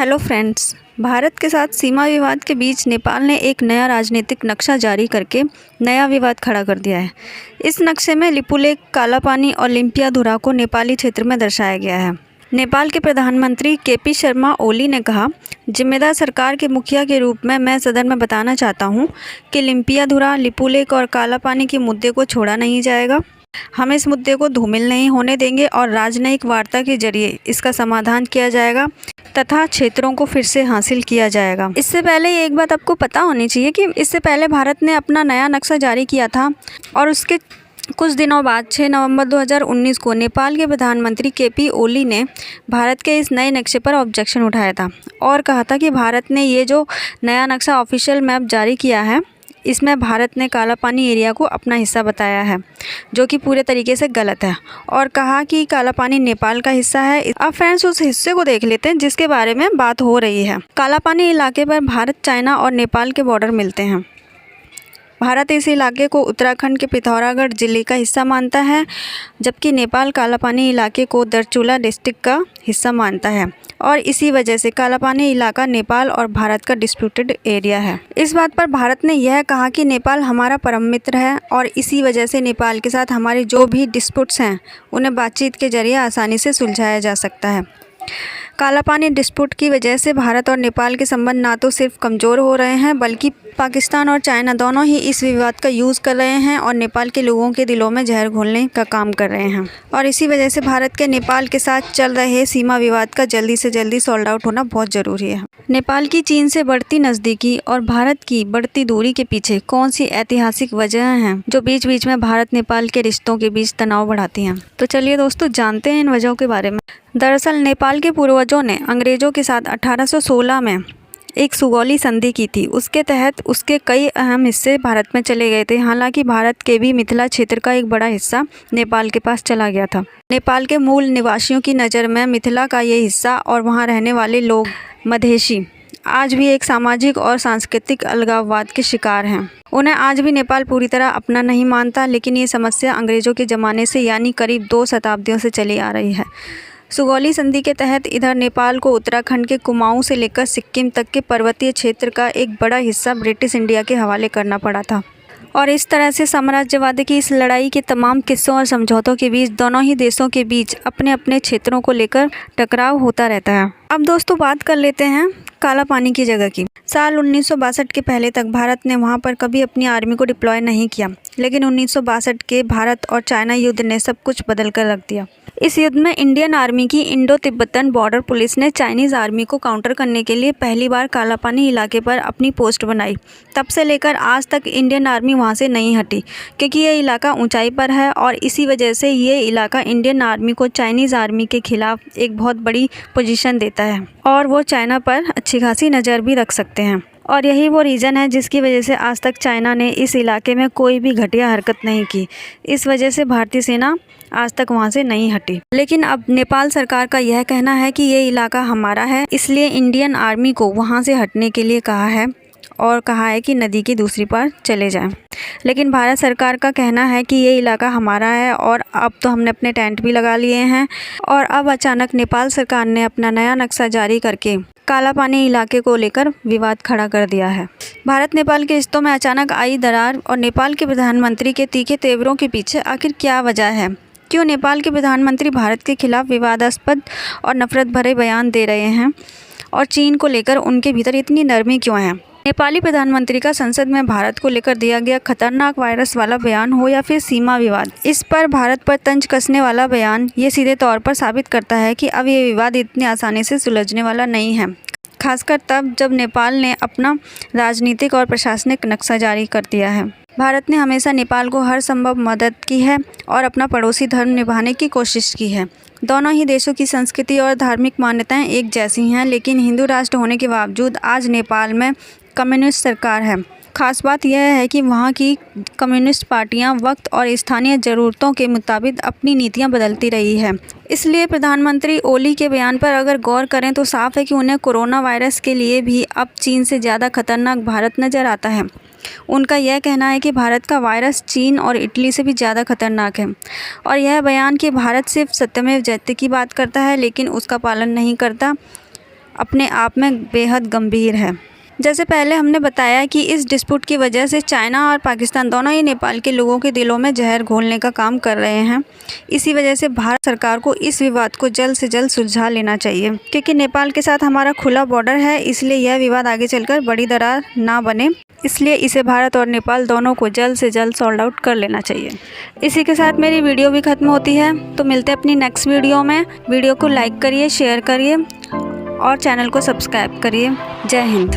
Hello friends. Bharat के साथ सीमा विवाद के बीच नेपाल ने एक नया राजनीतिक नक्शा जारी करके नया विवाद खड़ा कर दिया है। इस नक्शे में लिपुलेख, कालापानी और लिम्पियाधुरा को नेपाली क्षेत्र में दर्शाया गया है। नेपाल के प्रधानमंत्री केपी शर्मा ओली ने कहा, जिम्मेदार सरकार के मुखिया के रूप में मैं सदन में बताना चाहता हूं कि लिम्पियाधुरा, लिपुलेख और कालापानी के मुद्दे को छोड़ा नहीं जाएगा। हम इस मुद्दे को धूमिल नहीं होने देंगे और राजनयिक वार्ता के जरिए इसका समाधान किया जाएगा तथा क्षेत्रों को फिर से हासिल किया जाएगा। इससे पहले एक बात आपको पता होनी चाहिए कि इससे पहले भारत ने अपना नया नक्शा जारी किया था और उसके कुछ दिनों बाद 6 नवंबर 2019 को नेपाल के प्रधानमंत्री केपी ओली ने भारत के इस नए नक्शे पर ऑब्जेक्शन उठाया था और कहा था कि भारत ने ये जो नया नक्शा ऑफिशियल मैप जारी किया है, इसमें भारत ने कालापानी एरिया को अपना हिस्सा बताया है, जो कि पूरे तरीके से गलत है, और कहा कि कालापानी नेपाल का हिस्सा है। अब फ्रेंड्स उस हिस्से को देख लेते हैं जिसके बारे में बात हो रही है। कालापानी इलाके पर भारत, चाइना और नेपाल के बॉर्डर मिलते हैं। भारत इस इलाके को उत्तराखंड के पिथौरागढ़ जिले का हिस्सा मानता है, जबकि नेपाल कालापानी इलाके को दरचुला डिस्ट्रिक्ट का हिस्सा मानता है और इसी वजह से कालापानी इलाका नेपाल और भारत का डिस्प्यूटेड एरिया है। इस बात पर भारत ने यह कहा कि नेपाल हमारा परम मित्र है और इसी वजह से नेपाल के साथ हमारे जो भी डिस्प्यूट्स हैं उन्हें बातचीत के जरिए आसानी से सुलझाया जा सकता है। कालापानी डिस्प्यूट की वजह से भारत और नेपाल के संबंध ना तो सिर्फ कमज़ोर हो रहे हैं बल्कि पाकिस्तान और चाइना दोनों ही इस विवाद का यूज़ कर रहे हैं और नेपाल के लोगों के दिलों में जहर घोलने का काम कर रहे हैं। और इसी वजह से भारत के नेपाल के साथ चल रहे सीमा विवाद का जल्दी से जल्दी सॉल्व आउट होना बहुत ज़रूरी है। नेपाल की चीन से बढ़ती नज़दीकी और भारत की बढ़ती दूरी के पीछे कौन सी ऐतिहासिक वजह हैं जो बीच बीच में भारत नेपाल के रिश्तों के बीच तनाव बढ़ाती हैं? तो चलिए दोस्तों, जानते हैं इन वजहों के बारे में। दरअसल नेपाल के पूर्वजों ने अंग्रेज़ों के साथ 1816 में एक सुगौली संधि की थी। उसके तहत उसके कई अहम हिस्से भारत में चले गए थे। हालांकि भारत के भी मिथिला क्षेत्र का एक बड़ा हिस्सा नेपाल के पास चला गया था। नेपाल के मूल निवासियों की नज़र में मिथिला का ये हिस्सा और वहाँ रहने वाले लोग मधेशी आज भी एक सामाजिक और सांस्कृतिक अलगाववाद के शिकार हैं। उन्हें आज भी नेपाल पूरी तरह अपना नहीं मानता, लेकिन ये समस्या अंग्रेज़ों के ज़माने से यानी करीब 2 शताब्दियों से चली आ रही है। सुगौली संधि के तहत इधर नेपाल को उत्तराखंड के कुमाऊं से लेकर सिक्किम तक के पर्वतीय क्षेत्र का एक बड़ा हिस्सा ब्रिटिश इंडिया के हवाले करना पड़ा था। और इस तरह से साम्राज्यवाद की इस लड़ाई के तमाम किस्सों और समझौतों के बीच दोनों ही देशों के बीच अपने अपने क्षेत्रों को लेकर टकराव होता रहता है। अब दोस्तों बात कर लेते हैं कालापानी की जगह की। साल 1962 के पहले तक भारत ने वहां पर कभी अपनी आर्मी को डिप्लॉय नहीं किया, लेकिन 1962 के भारत और चाइना युद्ध ने सब कुछ बदल कर रख दिया। इस युद्ध में इंडियन आर्मी की इंडो तिब्बतन बॉर्डर पुलिस ने चाइनीज़ आर्मी को काउंटर करने के लिए पहली बार कालापानी इलाके पर अपनी पोस्ट बनाई। तब से लेकर आज तक इंडियन आर्मी वहां से नहीं हटी, क्योंकि ये इलाका ऊंचाई पर है और इसी वजह से ये इलाका इंडियन आर्मी को चाइनीज़ आर्मी के खिलाफ एक बहुत बड़ी पोजीशन देता है और वो चाइना पर अच्छी खासी नज़र भी रख सकते हैं। और यही वो रीज़न है जिसकी वजह से आज तक चाइना ने इस इलाके में कोई भी घटिया हरकत नहीं की। इस वजह से भारतीय सेना आज तक वहां से नहीं हटी। लेकिन अब नेपाल सरकार का यह कहना है कि ये इलाका हमारा है, इसलिए इंडियन आर्मी को वहां से हटने के लिए कहा है और कहा है कि नदी की दूसरी पार चले जाएं। लेकिन भारत सरकार का कहना है कि ये इलाका हमारा है और अब तो हमने अपने टेंट भी लगा लिए हैं। और अब अचानक नेपाल सरकार ने अपना नया नक्शा जारी करके कालापानी इलाके को लेकर विवाद खड़ा कर दिया है। भारत नेपाल के रिश्तों में अचानक आई दरार और नेपाल के प्रधानमंत्री के तीखे तेवरों के पीछे आखिर क्या वजह है? क्यों नेपाल के प्रधानमंत्री भारत के खिलाफ विवादास्पद और नफरत भरे बयान दे रहे हैं और चीन को लेकर उनके भीतर इतनी नरमी क्यों है? नेपाली प्रधानमंत्री का संसद में भारत को लेकर दिया गया खतरनाक वायरस वाला बयान हो या फिर सीमा विवाद, इस पर भारत पर तंज कसने वाला बयान, ये सीधे तौर पर साबित करता है कि अब ये विवाद इतनी आसानी से सुलझने वाला नहीं है। खासकर तब जब नेपाल ने अपना राजनीतिक और प्रशासनिक नक्शा जारी कर दिया है। भारत ने हमेशा नेपाल को हर संभव मदद की है और अपना पड़ोसी धर्म निभाने की कोशिश की है। दोनों ही देशों की संस्कृति और धार्मिक मान्यताएं एक जैसी हैं, लेकिन हिंदू राष्ट्र होने के बावजूद आज नेपाल में कम्युनिस्ट सरकार है। खास बात यह है कि वहाँ की कम्युनिस्ट पार्टियाँ वक्त और स्थानीय ज़रूरतों के मुताबिक अपनी नीतियाँ बदलती रही है। इसलिए प्रधानमंत्री ओली के बयान पर अगर गौर करें तो साफ है कि उन्हें कोरोना वायरस के लिए भी अब चीन से ज़्यादा खतरनाक भारत नज़र आता है। उनका यह कहना है कि भारत का वायरस चीन और इटली से भी ज़्यादा खतरनाक है और यह बयान कि भारत सिर्फ सत्यमेव जयते की बात करता है लेकिन उसका पालन नहीं करता, अपने आप में बेहद गंभीर है। जैसे पहले हमने बताया कि इस डिस्प्यूट की वजह से चाइना और पाकिस्तान दोनों ही नेपाल के लोगों के दिलों में जहर घोलने का काम कर रहे हैं। इसी वजह से भारत सरकार को इस विवाद को जल्द से जल्द सुलझा लेना चाहिए, क्योंकि नेपाल के साथ हमारा खुला बॉर्डर है, इसलिए यह विवाद आगे चलकर बड़ी दरार ना बने, इसलिए इसे भारत और नेपाल दोनों को जल्द से जल्द सॉल्व आउट कर लेना चाहिए। इसी के साथ मेरी वीडियो भी ख़त्म होती है, तो मिलते हैं अपनी नेक्स्ट वीडियो में। वीडियो को लाइक करिए, शेयर करिए और चैनल को सब्सक्राइब करिए। जय हिंद।